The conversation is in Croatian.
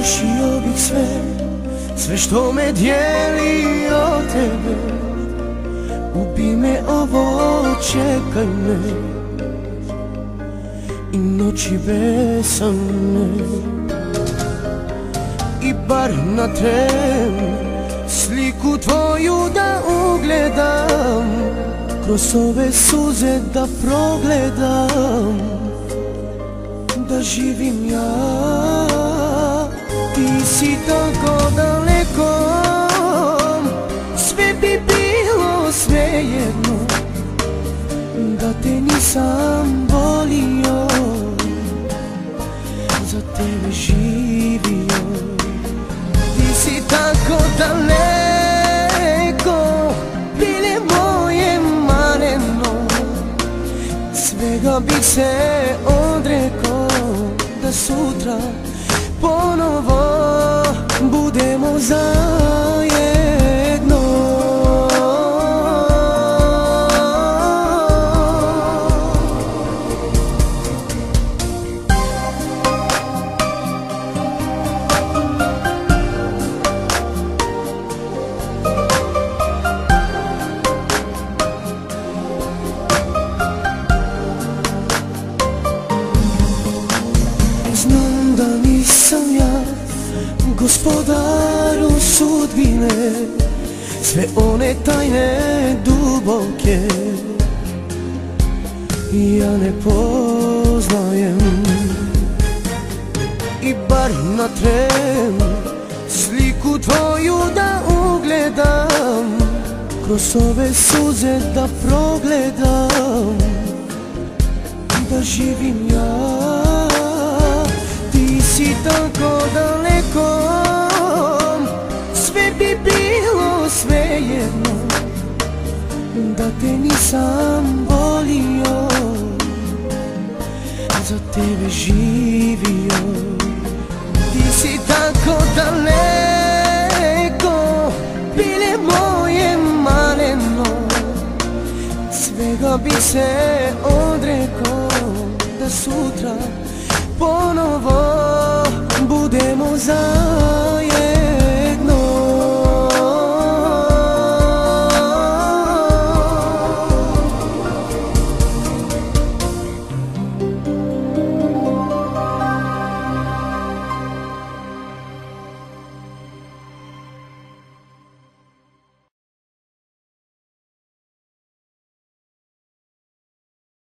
Riješio bih sve što me dijeli od tebe. Ubij me ovo, čekaj me i noći besane. I bar na tren sliku tvoju da ugledam, kroz ove suze da progledam, da živim ja. Ti si tako daleko, sve bi bilo svejedno da te nisam volio, za tebe živio. Ti si tako daleko, bile moje maleno, svega bih se odrekao da sutra ponovo budemo zajedno. Znam da nisam ja gospodaru sudbine, sve one tajne duboke ja ne poznajem. I bar na tren sliku tvoju da ugledam, kroz ove suze da progledam, da živim ja. Ti si tako daleko, sve bi bilo svejedno da te nisam volio, za tebe živio. Ti si tako daleko, bile moje maleno, svega bi se odrekao da sutra ponovo budemo zajedno.